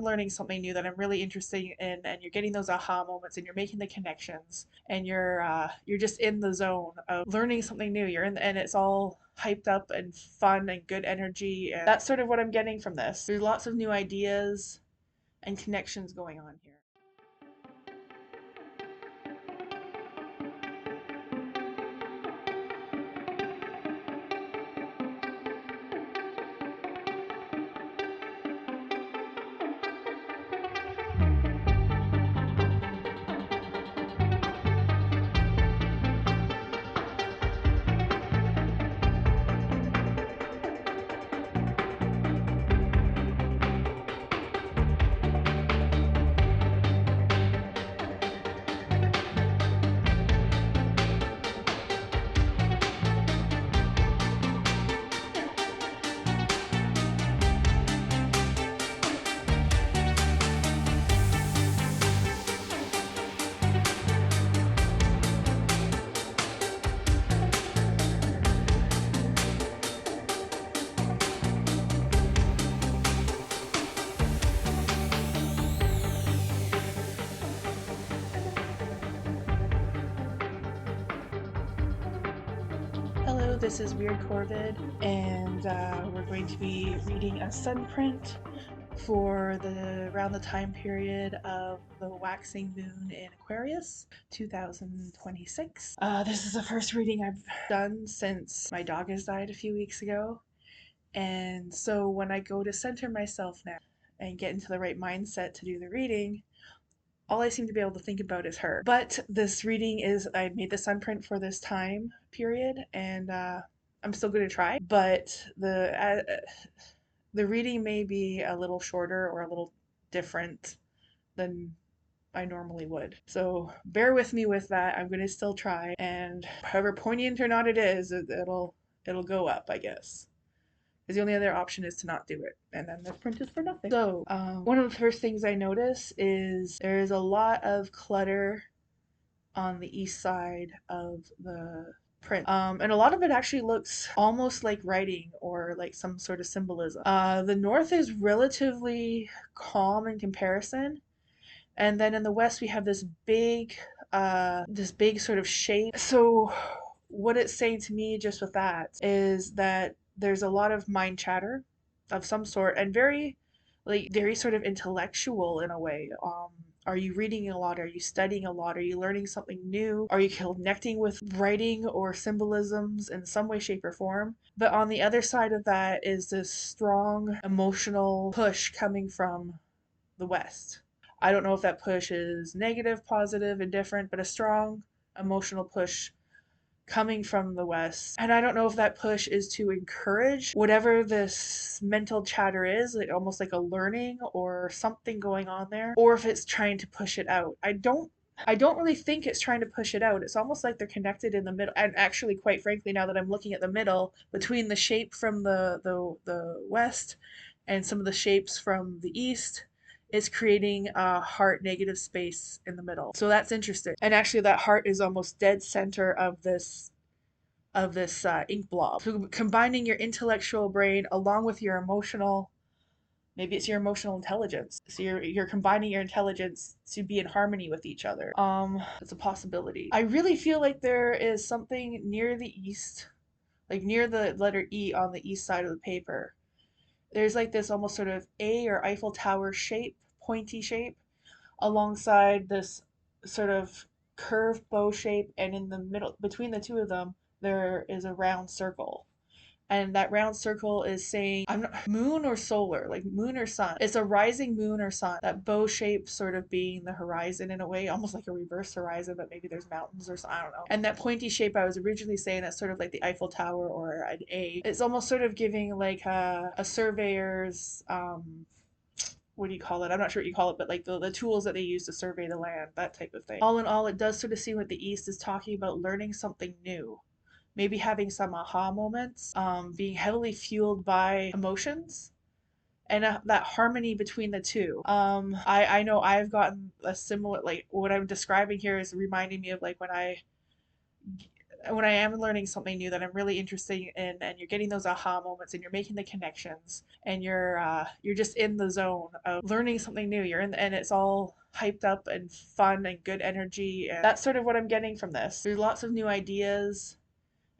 learning something new that I'm really interested in, and you're getting those aha moments and you're making the connections and you're just in the zone of learning something new. You're in and it's all hyped up and fun and good energy, and that's sort of what I'm getting from this. There's lots of new ideas and connections going on here. Hello, this is Weird Corvid, and we're going to be reading a sun print for around the time period of the waxing moon in Aquarius, 2026. This is the first reading I've done since my dog has died a few weeks ago, and so when I go to center myself now and get into the right mindset to do the reading, all I seem to be able to think about is her. But this reading is, I made the sun print for this time period, and I'm still going to try. But the reading may be a little shorter or a little different than I normally would. So bear with me with that. I'm going to still try, and however poignant or not it is, it'll go up, I guess. Because the only other option is to not do it, and then the print is for nothing. So, one of the first things I notice is there is a lot of clutter on the east side of the print. And a lot of it actually looks almost like writing or like some sort of symbolism. The north is relatively calm in comparison, and then in the west we have this big sort of shape. So what it's saying to me just with that is that there's a lot of mind chatter of some sort, and very sort of intellectual in a way. Are you reading a lot? Are you studying a lot? Are you learning something new? Are you connecting with writing or symbolisms in some way, shape, or form? But on the other side of that is this strong emotional push coming from the West. I don't know if that push is negative, positive, indifferent, but a strong emotional push coming from the West. And I don't know if that push is to encourage whatever this mental chatter is, like almost like a learning or something going on there, or if it's trying to push it out. I don't really think it's trying to push it out. It's almost like they're connected in the middle. And actually, quite frankly, now that I'm looking at the middle, between the shape from the west and some of the shapes from the east, is creating a heart negative space in the middle. So that's interesting. And actually that heart is almost dead center of this ink blob. So combining your intellectual brain along with your emotional, maybe it's your emotional intelligence. So you're combining your intelligence to be in harmony with each other. It's a possibility. I really feel like there is something near the east, like near the letter E on the east side of the paper. There's like this almost sort of A or Eiffel Tower shape, pointy shape, alongside this sort of curved bow shape, and in the middle, between the two of them, there is a round circle. And that round circle is saying, I'm not moon or solar, like moon or sun. It's a rising moon or sun. That bow shape sort of being the horizon in a way, almost like a reverse horizon, but maybe there's mountains or something, I don't know. And that pointy shape I was originally saying, that's sort of like the Eiffel Tower or an A. It's almost sort of giving like a surveyor's what do you call it? I'm not sure what you call it, but like the tools that they use to survey the land, that type of thing. All in all, it does sort of seem like the East is talking about learning something new, maybe having some aha moments, being heavily fueled by emotions, and that harmony between the two. I know I've gotten a similar, like what I'm describing here is reminding me of like when I when I am learning something new that I'm really interested in, and you're getting those aha moments, and you're making the connections, and you're just in the zone of learning something new. You're in, and it's all hyped up and fun and good energy, and that's sort of what I'm getting from this. There's lots of new ideas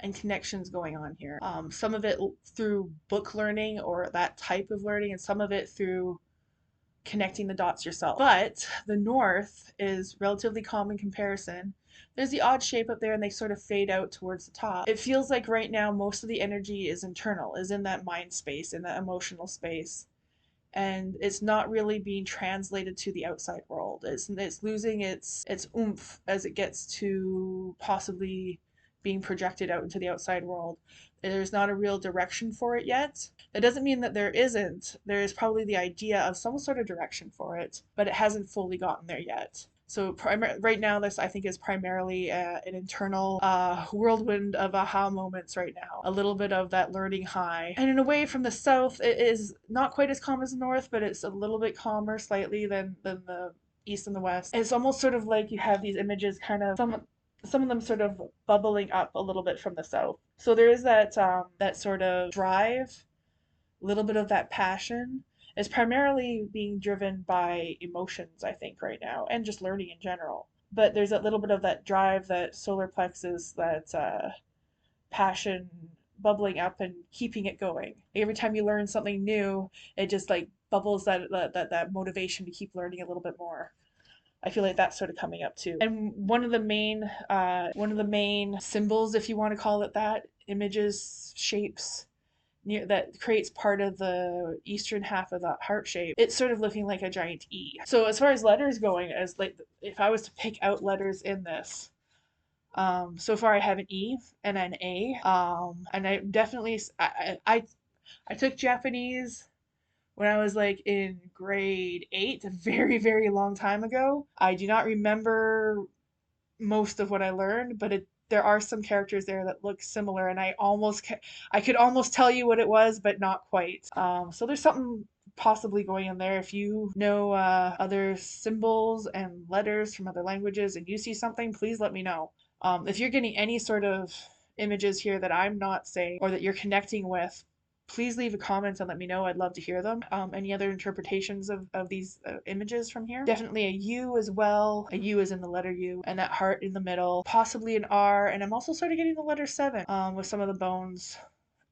and connections going on here. Some of it through book learning or that type of learning, and some of it through connecting the dots yourself. But the north is relatively calm in comparison. There's the odd shape up there and they sort of fade out towards the top. It feels like right now most of the energy is internal, is in that mind space, in that emotional space. And it's not really being translated to the outside world. It's losing its oomph as it gets to possibly being projected out into the outside world. There's not a real direction for it yet. That doesn't mean that there isn't. There is probably the idea of some sort of direction for it, but it hasn't fully gotten there yet. So right now, this I think is primarily an internal whirlwind of aha moments right now. A little bit of that learning high. And in a way, from the south, it is not quite as calm as the north, but it's a little bit calmer slightly than the east and the west. It's almost sort of like you have these images kind of some of them sort of bubbling up a little bit from the south. So there is that sort of drive, a little bit of that passion. It's primarily being driven by emotions, I think, right now, and just learning in general. But there's a little bit of that drive, that solar plexus, that passion bubbling up and keeping it going. Every time you learn something new, it just like bubbles that motivation to keep learning a little bit more. I feel like that's sort of coming up too. And one of the main symbols, if you want to call it that, images, shapes near that creates part of the eastern half of that heart shape. It's sort of looking like a giant E. So as far as letters going, as like if I was to pick out letters in this, so far I have an E and an A, and I definitely I took Japanese when I was like in grade 8, a very, very long time ago. I do not remember most of what I learned, but there are some characters there that look similar, and I could almost tell you what it was, but not quite. So there's something possibly going on there. If you know other symbols and letters from other languages and you see something, please let me know. If you're getting any sort of images here that I'm not saying or that you're connecting with, please leave a comment and let me know. I'd love to hear them. Any other interpretations of these images from here? Definitely a U as well. A U is in the letter U, and that heart in the middle. Possibly an R, and I'm also sort of getting the letter 7 with some of the bones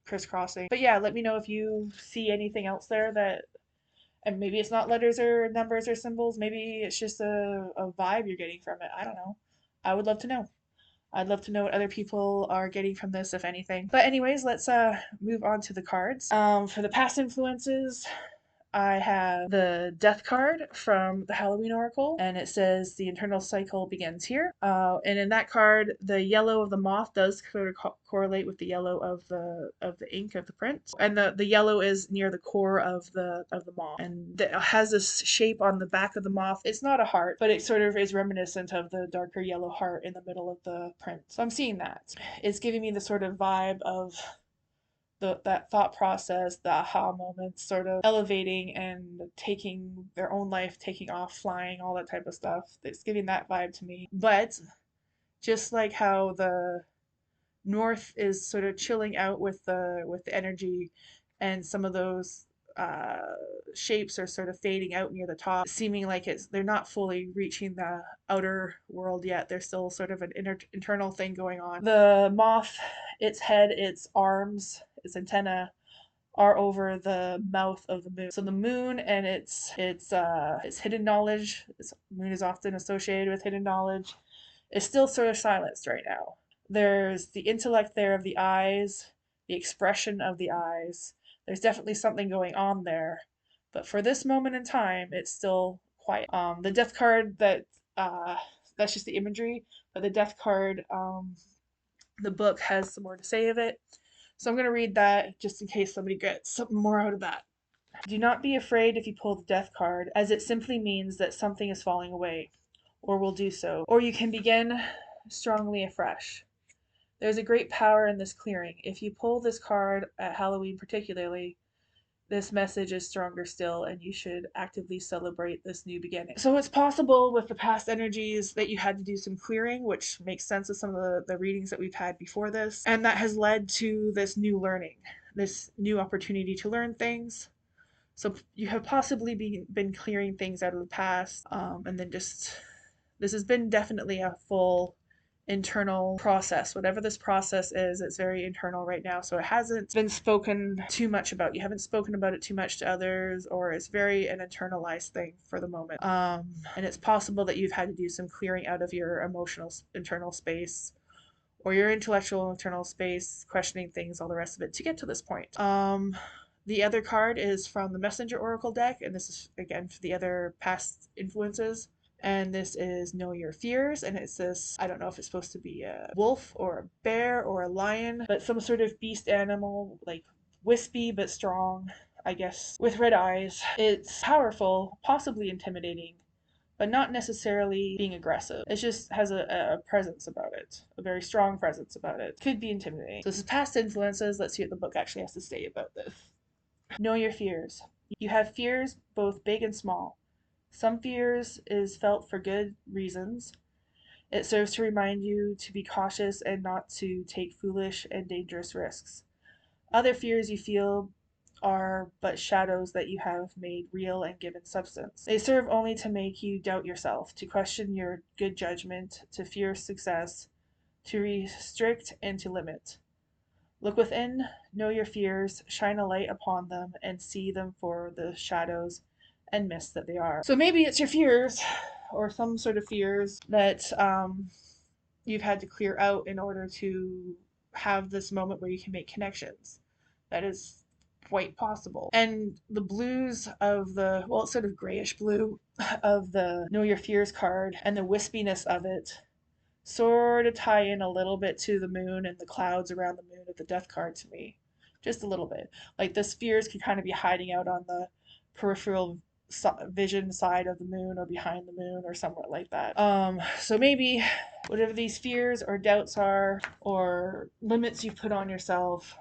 crisscrossing. But yeah, let me know if you see anything else there that, and maybe it's not letters or numbers or symbols. Maybe it's just a vibe you're getting from it. I don't know. I would love to know. I'd love to know what other people are getting from this, if anything. But anyways, let's move on to the cards. For the past influences, I have the Death card from the Halloween Oracle, and it says the internal cycle begins here. And in that card, the yellow of the moth does sort of correlate with the yellow of the ink of the print, and the yellow is near the core of the moth, and it has this shape on the back of the moth. It's not a heart, but it sort of is reminiscent of the darker yellow heart in the middle of the print. So I'm seeing that. It's giving me the sort of vibe of that thought process, the aha moments, sort of elevating and taking their own life, taking off, flying, all that type of stuff. It's giving that vibe to me. But just like how the north is sort of chilling out with the energy, and some of those uh, shapes are sort of fading out near the top, seeming like they're not fully reaching the outer world yet. There's still sort of an internal thing going on. The moth, its head, its arms, its antenna are over the mouth of the moon. So the moon and its hidden knowledge, its moon is often associated with hidden knowledge, is still sort of silenced right now. There's the intellect there of the eyes, the expression of the eyes. There's definitely something going on there. But for this moment in time, it's still quiet. The death card that's just the imagery, but the death card, the book has some more to say of it. So I'm going to read that just in case somebody gets something more out of that. Do not be afraid if you pull the death card, as it simply means that something is falling away, or will do so, or you can begin strongly afresh. There's a great power in this clearing. If you pull this card at Halloween particularly, this message is stronger still, and you should actively celebrate this new beginning. So it's possible with the past energies that you had to do some clearing, which makes sense with some of the readings that we've had before this, and that has led to this new learning, this new opportunity to learn things. So you have possibly been clearing things out of the past, and then just this has been definitely a full internal process. Whatever this process is, it's very internal right now. So it hasn't been spoken too much about. You haven't spoken about it too much to others, or it's very an internalized thing for the moment. And it's possible that you've had to do some clearing out of your emotional internal space or your intellectual internal space, questioning things, all the rest of it to get to this point. The other card is from the Messenger Oracle deck, and this is again for the other past influences. And this is Know Your Fears, and it's this, I don't know if it's supposed to be a wolf or a bear or a lion, but some sort of beast animal, like wispy but strong, I guess, with red eyes. It's powerful, possibly intimidating, but not necessarily being aggressive. It just has a presence about it, a very strong presence about it. Could be intimidating. So this is past influences. Let's see what the book actually has to say about this. Know your fears. You have fears both big and small. Some fears is felt for good reasons. It serves to remind you to be cautious and not to take foolish and dangerous risks. Other fears you feel are but shadows that you have made real and given substance. They serve only to make you doubt yourself, to question your good judgment, to fear success, to restrict and to limit. Look within, know your fears, shine a light upon them, and see them for the shadows and mist that they are. So maybe it's your fears, or some sort of fears that you've had to clear out in order to have this moment where you can make connections. That is quite possible. And the blues of the, well, it's sort of grayish blue of the Know Your Fears card and the wispiness of it sort of tie in a little bit to the moon and the clouds around the moon of the death card to me. Just a little bit. Like the spheres can kind of be hiding out on the peripheral vision side of the moon or behind the moon or somewhere like that. So maybe whatever these fears or doubts are or limits you've put on yourself,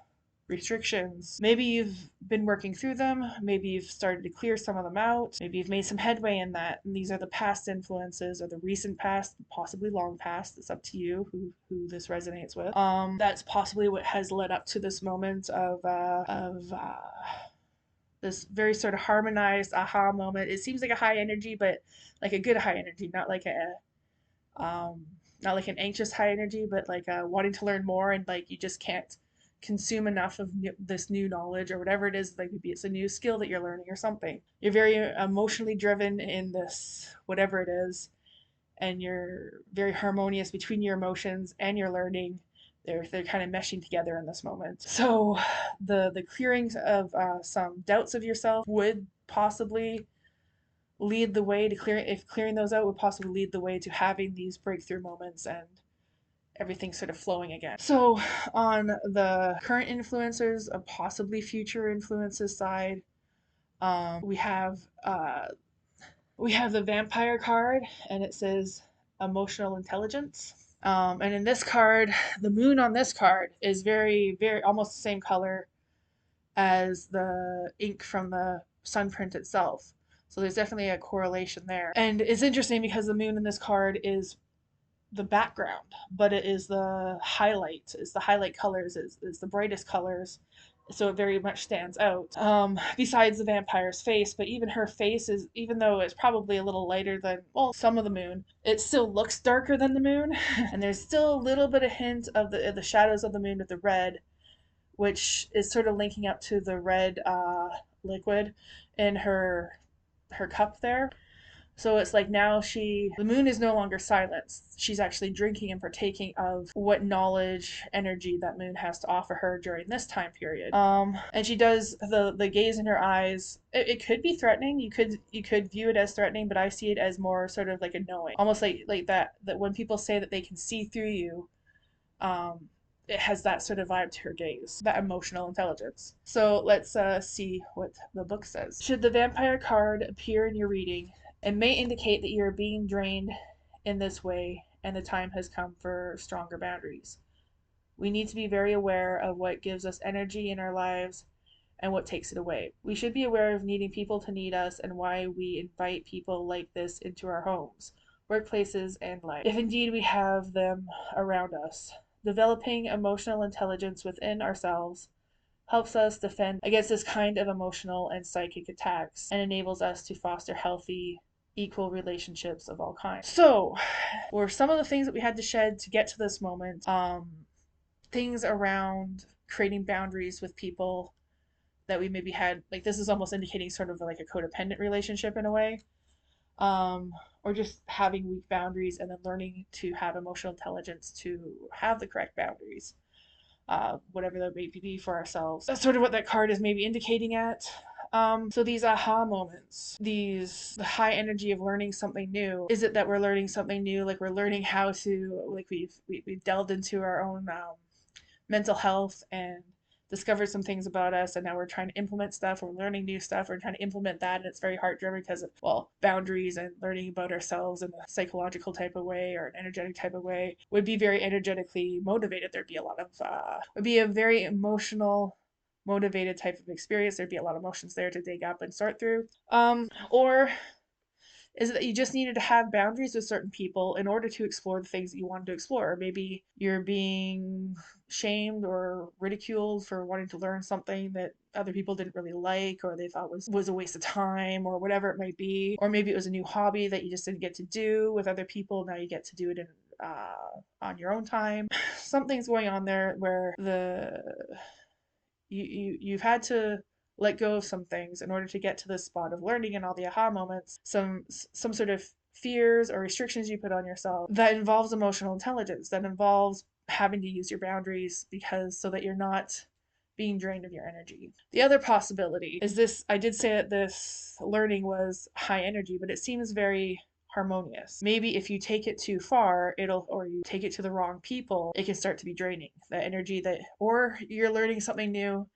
restrictions. Maybe you've been working through them. Maybe you've started to clear some of them out. Maybe you've made some headway in that. And these are the past influences or the recent past, possibly long past. It's up to you who this resonates with. That's possibly what has led up to this moment of this very sort of harmonized aha moment. It seems like a high energy, but like a good high energy, not like not like an anxious high energy, but like wanting to learn more and like you just can't consume enough of this new knowledge or whatever it is. Like maybe it's a new skill that you're learning or something. You're very emotionally driven in this whatever it is, and you're very harmonious between your emotions and your learning. They're kind of meshing together in this moment. So the clearings of some doubts of yourself would possibly lead the way to clearing those out would possibly lead the way to having these breakthrough moments and everything sort of flowing again. So on the current influencers, possibly future influences side, we have the vampire card, and it says emotional intelligence. And in this card, the moon on this card is very, very almost the same color as the ink from the sun print itself. So there's definitely a correlation there. And it's interesting because the moon in this card is the background, but it is the highlight. It's the highlight colors, is the brightest colors. So it very much stands out. Besides the vampire's face, but even her face is, even though it's probably a little lighter than, well, some of the moon, it still looks darker than the moon. And there's still a little bit of hint of the shadows of the moon with the red, which is sort of linking up to the red liquid in her cup there. So it's like now the moon is no longer silenced. She's actually drinking and partaking of what knowledge, energy that moon has to offer her during this time period. And she does the gaze in her eyes. It could be threatening. You could view it as threatening, but I see it as more sort of like a knowing, almost like that when people say that they can see through you. It has that sort of vibe to her gaze, that emotional intelligence. So let's see what the book says. Should the vampire card appear in your reading, it may indicate that you are being drained in this way and the time has come for stronger boundaries. We need to be very aware of what gives us energy in our lives and what takes it away. We should be aware of needing people to need us and why we invite people like this into our homes, workplaces, and life, if indeed we have them around us. Developing emotional intelligence within ourselves helps us defend against this kind of emotional and psychic attacks and enables us to foster healthy, equal relationships of all kinds. So, were some of the things that we had to shed to get to this moment, things around creating boundaries with people that we maybe had, like this is almost indicating sort of like a codependent relationship in a way, or just having weak boundaries and then learning to have emotional intelligence to have the correct boundaries, whatever that may be for ourselves. That's sort of what that card is maybe indicating at. So these aha moments, the high energy of learning something new. Is it that we're learning something new, like we're learning how to, like we've delved into our own mental health and discovered some things about us, and now we're trying to implement stuff, we're learning new stuff, we're trying to implement that, and it's very heart driven because of, well, boundaries and learning about ourselves in a psychological type of way or an energetic type of way would be very energetically motivated. There'd be a lot of would be a very emotional motivated type of experience. There'd be a lot of emotions there to dig up and sort through. Or is that you just needed to have boundaries with certain people in order to explore the things that you wanted to explore. Maybe you're being shamed or ridiculed for wanting to learn something that other people didn't really like, or they thought was a waste of time, or whatever it might be. Or maybe it was a new hobby that you just didn't get to do with other people. Now you get to do it in on your own time. Something's going on there where you've had to let go of some things in order to get to this spot of learning and all the aha moments, some sort of fears or restrictions you put on yourself that involves emotional intelligence, that involves having to use your boundaries because so that you're not being drained of your energy. The other possibility is this, I did say that this learning was high energy, but it seems very harmonious. Maybe if you take it too far, or you take it to the wrong people, it can start to be draining. The energy that, or you're learning something new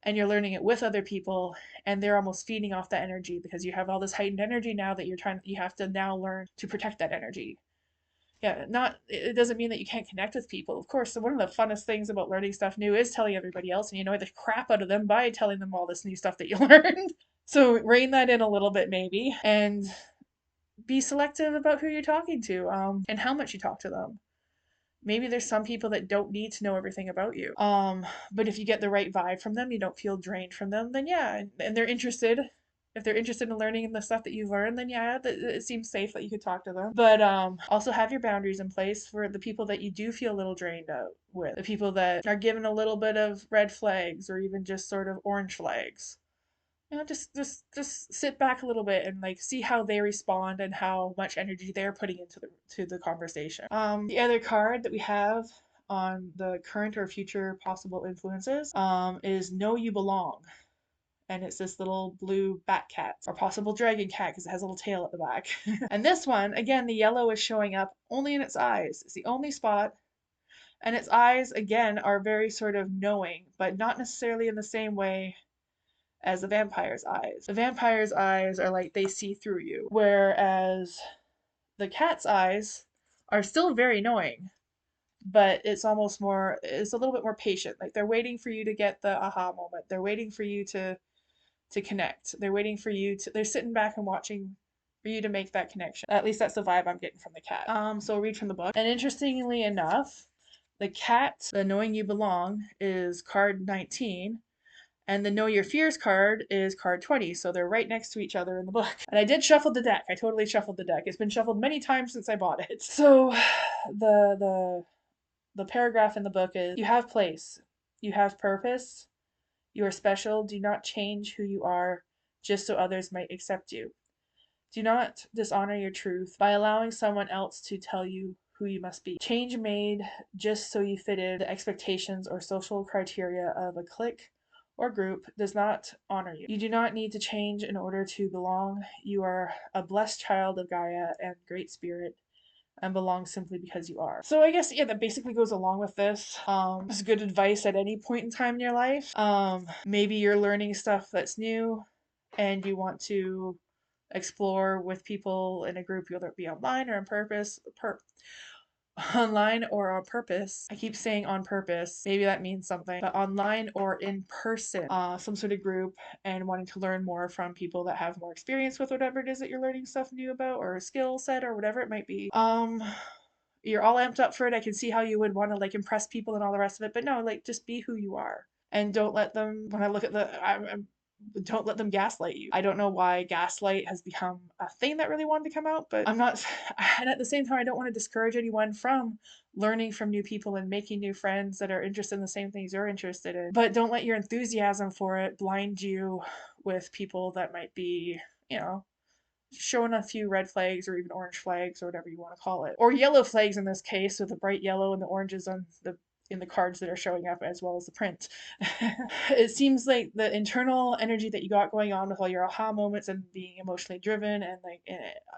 and you're learning it with other people and they're almost feeding off that energy because you have all this heightened energy now that you have to now learn to protect that energy. Yeah, not, it doesn't mean that you can't connect with people. Of course, one of the funnest things about learning stuff new is telling everybody else, and you know the crap out of them by telling them all this new stuff that you learned. So rein that in a little bit maybe, and be selective about who you're talking to, and how much you talk to them. Maybe there's some people that don't need to know everything about you. But if you get the right vibe from them, you don't feel drained from them, then yeah, and they're interested. If they're interested in learning the stuff that you've learned, then yeah, it seems safe that you could talk to them. But also have your boundaries in place for the people that you do feel a little drained out with, the people that are given a little bit of red flags or even just sort of orange flags. You know, just sit back a little bit and like see how they respond and how much energy they're putting into the conversation. The other card that we have on the current or future possible influences is Know You Belong. And it's this little blue bat cat, or possible dragon cat because it has a little tail at the back. And this one, again, the yellow is showing up only in its eyes. It's the only spot. And its eyes, again, are very sort of knowing, but not necessarily in the same way as the vampire's eyes. The vampire's eyes are like they see through you, whereas the cat's eyes are still very knowing, but it's almost more, it's a little bit more patient. Like they're waiting for you to get the aha moment. They're waiting for you to connect. They're waiting for you to, they're sitting back and watching for you to make that connection. At least that's the vibe I'm getting from the cat. So I'll read from the book. And interestingly enough, the cat, the Knowing You Belong, is card 19, and the Know Your Fears card is card 20, so they're right next to each other in the book. And I did shuffle the deck. I totally shuffled the deck. It's been shuffled many times since I bought it. So the paragraph in the book is, you have place, you have purpose, you are special, do not change who you are just so others might accept you. Do not dishonor your truth by allowing someone else to tell you who you must be. Change made just so you fit in the expectations or social criteria of a clique or group does not honor you. You do not need to change in order to belong. You are a blessed child of Gaia and Great Spirit and belong simply because you are. So I guess, yeah, that basically goes along with this. It's good advice at any point in time in your life. Maybe you're learning stuff that's new and you want to explore with people in a group, whether it be online or in online or on purpose. I keep saying on purpose. Maybe that means something, but online or in person, some sort of group, and wanting to learn more from people that have more experience with whatever it is that you're learning stuff new about, or a skill set or whatever it might be. You're all amped up for it. I can see how you would want to like impress people and all the rest of it, but no, like just be who you are and don't let them. When I look at don't let them gaslight you. I don't know why gaslight has become a thing that really wanted to come out, but I'm not. And at the same time, I don't want to discourage anyone from learning from new people and making new friends that are interested in the same things you're interested in. But don't let your enthusiasm for it blind you with people that might be, you know, showing a few red flags or even orange flags or whatever you want to call it, or yellow flags in this case, with the bright yellow and the oranges on the in the cards that are showing up as well as the print. It seems like the internal energy that you got going on with all your aha moments and being emotionally driven and like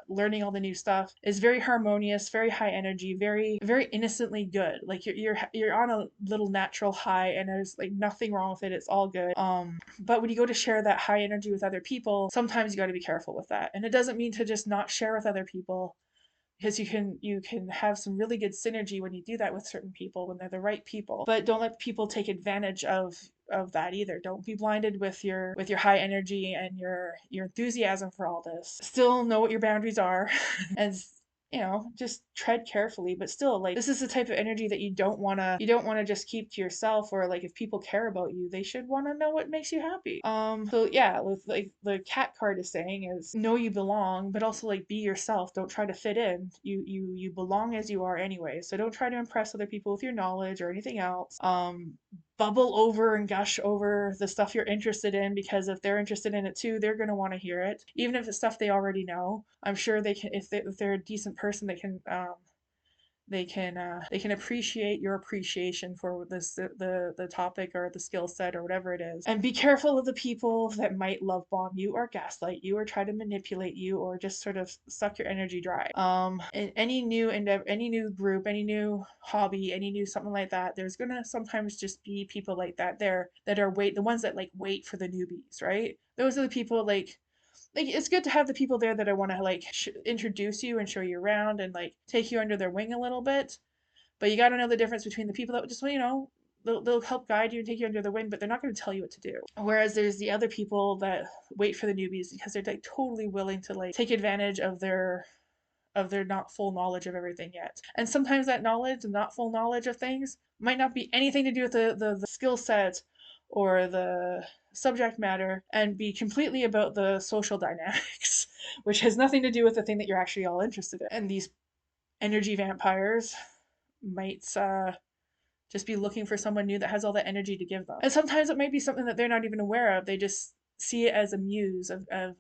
learning all the new stuff is very harmonious, very high energy, very innocently good. Like you're on a little natural high and there's like nothing wrong with it. It's all good. But when you go to share that high energy with other people, sometimes you got to be careful with that. And it doesn't mean to just not share with other people, because you can have some really good synergy when you do that with certain people when they're the right people, but don't let people take advantage of that either. Don't be blinded with your high energy and your enthusiasm for all this. Still know what your boundaries are and just tread carefully, but still, like, this is the type of energy that you don't want to just keep to yourself, or like if people care about you, they should want to know what makes you happy. So yeah, with like the cat card is saying is know you belong, but also like be yourself. Don't try to fit in. You belong as you are anyway. So don't try to impress other people with your knowledge or anything else. Bubble over and gush over the stuff you're interested in, because if they're interested in it too, they're going to want to hear it, even if it's stuff they already know. I'm sure they can, if they're a decent person, they can appreciate your appreciation for the topic or the skill set or whatever it is. And be careful of the people that might love bomb you or gaslight you or try to manipulate you or just sort of suck your energy dry. In any new endeavor, any new group, any new hobby, any new something like that, there's gonna sometimes just be people like that there that are the ones that like wait for the newbies, right? Those are the people like it's good to have the people there that I want to like introduce you and show you around and like take you under their wing a little bit. But you got to know the difference between the people that just they'll help guide you and take you under their wing, but they're not going to tell you what to do. Whereas there's the other people that wait for the newbies because they're like totally willing to like take advantage of their not full knowledge of everything yet. And sometimes that knowledge and not full knowledge of things might not be anything to do with the skill set or the subject matter, and be completely about the social dynamics, which has nothing to do with the thing that you're actually all interested in. And these energy vampires might just be looking for someone new that has all that energy to give them. And sometimes it might be something that they're not even aware of. They just see it as a muse of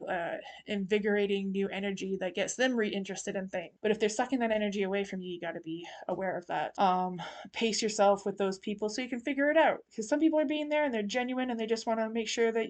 invigorating new energy that gets them reinterested in things. But if they're sucking that energy away from you, you got to be aware of that. Pace yourself with those people so you can figure it out. Because some people are being there and they're genuine and they just want to make sure that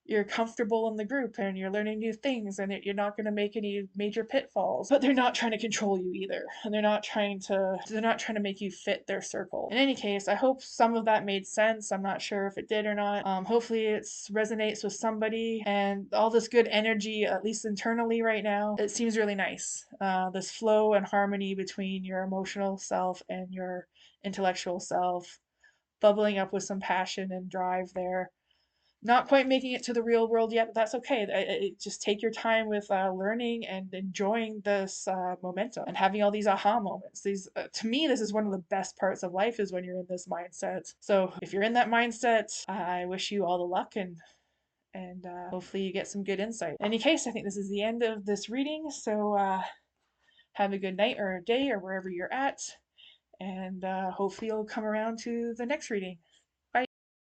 you're comfortable in the group and you're learning new things and you're not going to make any major pitfalls, but they're not trying to control you either, and they're not trying to make you fit their circle. In any case, I hope some of that made sense. I'm not sure if it did or not. Hopefully it resonates with somebody, and all this good energy, at least internally right now, it seems really nice. This flow and harmony between your emotional self and your intellectual self, bubbling up with some passion and drive there. Not quite making it to the real world yet, but that's okay. Just take your time with learning and enjoying this momentum and having all these aha moments. These, to me, this is one of the best parts of life, is when you're in this mindset. So if you're in that mindset, I wish you all the luck, and hopefully you get some good insight. In any case, I think this is the end of this reading. So have a good night or a day or wherever you're at, and hopefully you'll come around to the next reading.